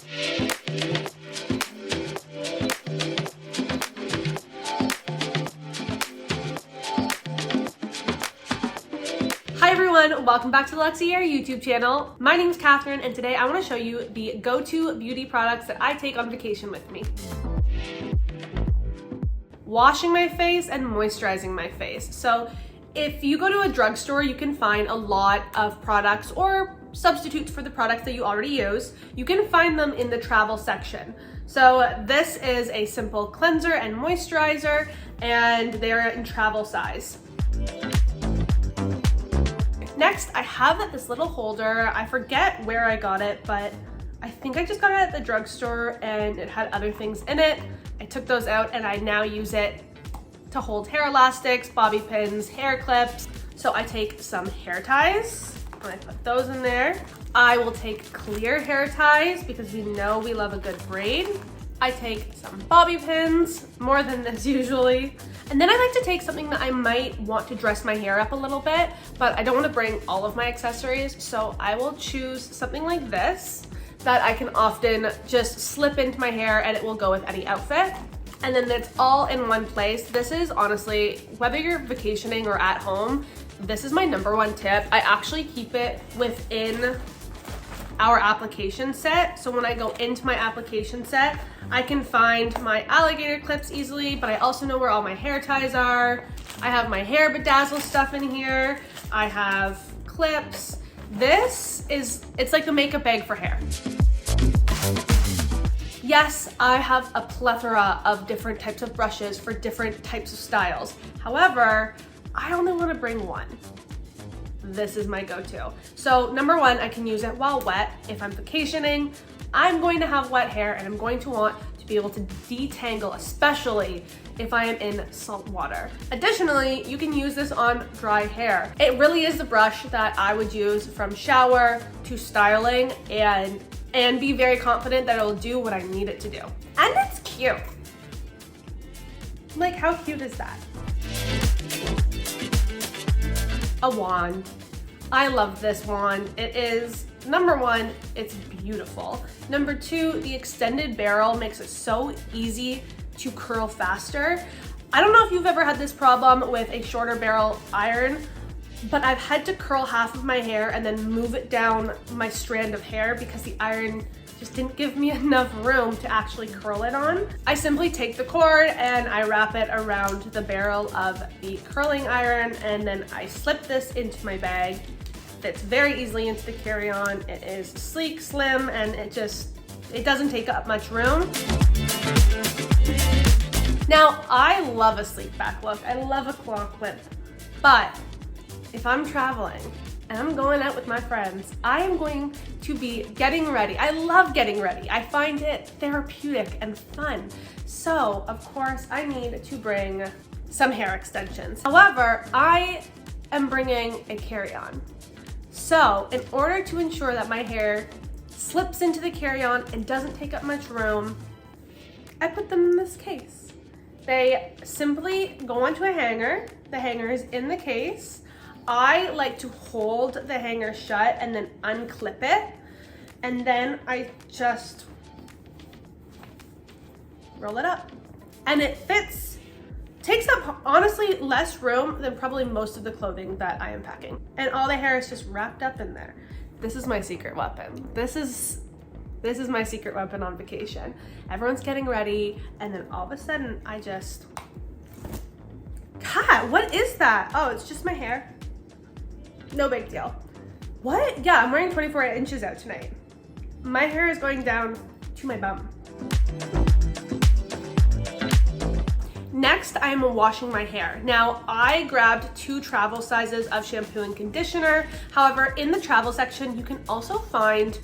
Hi everyone, welcome back to the Luxy Hair YouTube channel. My name is Catherine and today I want to show you the go-to beauty products that I take on vacation with me. Washing my face and moisturizing my face. So if you go to a drugstore, you can find a lot of products or substitutes for the products that you already use. You can find them in the travel section. So this is a simple cleanser and moisturizer, and they're in travel size. Next, I have this little holder. I forget where I got it, but I think I just got it at the drugstore and it had other things in it. I took those out and I now use it to hold hair elastics, bobby pins, hair clips. So I take some hair ties and I put those in there. I will take clear hair ties because we know we love a good braid. I take some bobby pins, more than this usually. And then I like to take something that I might want to dress my hair up a little bit, but I don't want to bring all of my accessories. So I will choose something like this that I can often just slip into my hair and it will go with any outfit. And then it's all in one place. This is honestly, whether you're vacationing or at home, this is my #1 tip. I actually keep it within our application set. So when I go into my application set, I can find my alligator clips easily, but I also know where all my hair ties are. I have my hair bedazzle stuff in here. I have clips. It's like the makeup bag for hair. Yes, I have a plethora of different types of brushes for different types of styles. However, I only want to bring one. This is my go-to. So #1, I can use it while wet. If I'm vacationing, I'm going to have wet hair and I'm going to want to be able to detangle, especially if I am in salt water. Additionally, you can use this on dry hair. It really is the brush that I would use from shower to styling and be very confident that it'll do what I need it to do. And it's cute. Like, how cute is that? A wand. I love this wand. It is, #1, it's beautiful. #2, the extended barrel makes it so easy to curl faster. I don't know if you've ever had this problem with a shorter barrel iron, but I've had to curl half of my hair and then move it down my strand of hair because the iron just didn't give me enough room to actually curl it on. I simply take the cord and I wrap it around the barrel of the curling iron, and then I slip this into my bag. Fits very easily into the carry-on. It is sleek, slim, and it doesn't take up much room. Now, I love a sleek back look. I love a claw clip, but if I'm traveling and I'm going out with my friends, I am going to be getting ready. I love getting ready. I find it therapeutic and fun. So, of course, I need to bring some hair extensions. However, I am bringing a carry-on. So, in order to ensure that my hair slips into the carry-on and doesn't take up much room, I put them in this case. They simply go onto a hanger. The hanger is in the case. I like to hold the hanger shut and then unclip it. And then I just roll it up. And it fits, takes up honestly less room than probably most of the clothing that I am packing. And all the hair is just wrapped up in there. This is my secret weapon. This is my secret weapon on vacation. Everyone's getting ready and then all of a sudden I just, God, what is that? Oh, it's just my hair. No big deal. What? Yeah, I'm wearing 24 inches out tonight. My hair is going down to my bum. Next, I'm washing my hair. Now, I grabbed 2 travel sizes of shampoo and conditioner. However, in the travel section, you can also find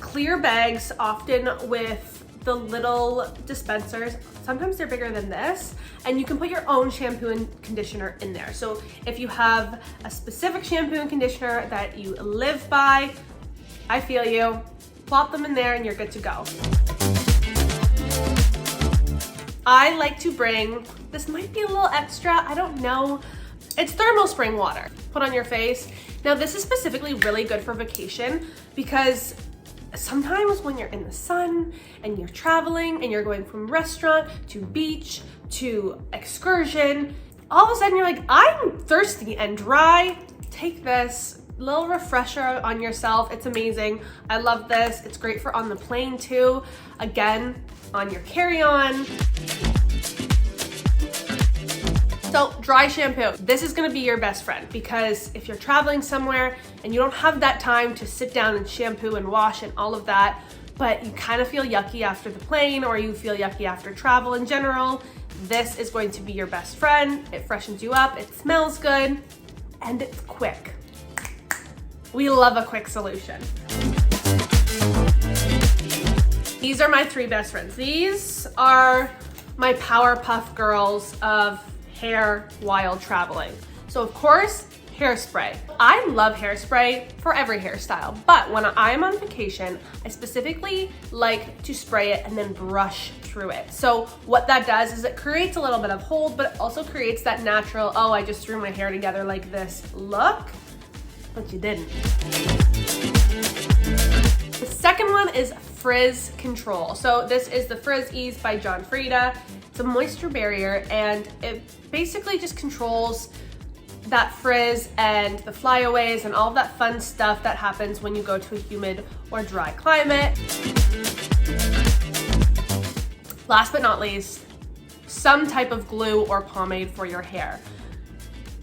clear bags, often with the little dispensers. Sometimes they're bigger than this, and you can put your own shampoo and conditioner in there. So if you have a specific shampoo and conditioner that you live by, I feel you, plop them in there and you're good to go. I like to bring, this might be a little extra, I don't know, it's thermal spring water. Put on your face. Now this is specifically really good for vacation because sometimes when you're in the sun and you're traveling and you're going from restaurant to beach to excursion, all of a sudden you're like, I'm thirsty and dry. Take this little refresher on yourself. It's amazing. I love this. It's great for on the plane too. Again, on your carry-on. So dry shampoo, this is gonna be your best friend, because if you're traveling somewhere and you don't have that time to sit down and shampoo and wash and all of that, but you kind of feel yucky after the plane or you feel yucky after travel in general, this is going to be your best friend. It freshens you up, it smells good, and it's quick. We love a quick solution. These are my 3 best friends. These are my Powerpuff Girls of hair while traveling. So of course, hairspray. I love hairspray for every hairstyle, but when I'm on vacation, I specifically like to spray it and then brush through it. So what that does is it creates a little bit of hold, but it also creates that natural, oh, I just threw my hair together like this look, but you didn't. The second one is Frizz Control. So this is the Frizz Ease by John Frieda. It's a moisture barrier and it basically just controls that frizz and the flyaways and all of that fun stuff that happens when you go to a humid or dry climate. Last but not least, some type of glue or pomade for your hair.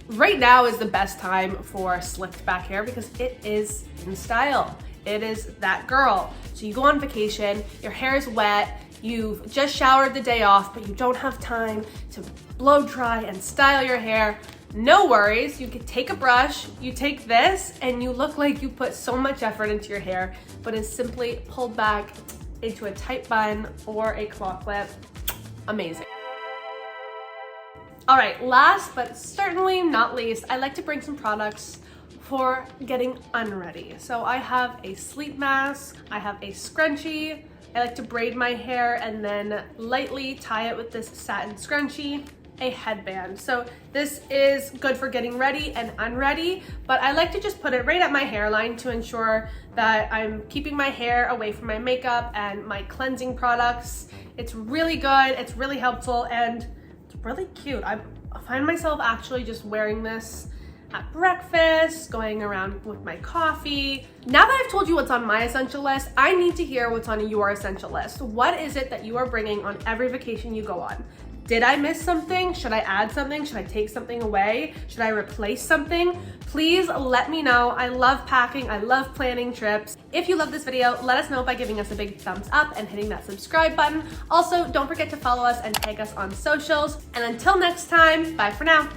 Right now is the best time for slicked back hair because it is in style. It is that girl. So you go on vacation, your hair is wet, you've just showered the day off, but you don't have time to blow dry and style your hair. No worries, you could take a brush, you take this, and you look like you put so much effort into your hair, but it's simply pulled back into a tight bun or a claw clip. Amazing. All right, last but certainly not least, I like to bring some products for getting unready. So I have a sleep mask, I have a scrunchie, I like to braid my hair and then lightly tie it with this satin scrunchie, a headband. So this is good for getting ready and unready, but I like to just put it right at my hairline to ensure that I'm keeping my hair away from my makeup and my cleansing products. It's really good, it's really helpful, and it's really cute. I find myself actually just wearing this at breakfast, going around with my coffee. Now that I've told you what's on my essential list, I need to hear what's on your essential list. What is it that you are bringing on every vacation you go on? Did I miss something? Should I add something? Should I take something away? Should I replace something? Please let me know. I love packing. I love planning trips. If you love this video, let us know by giving us a big thumbs up and hitting that subscribe button. Also, don't forget to follow us and tag us on socials. And until next time, bye for now.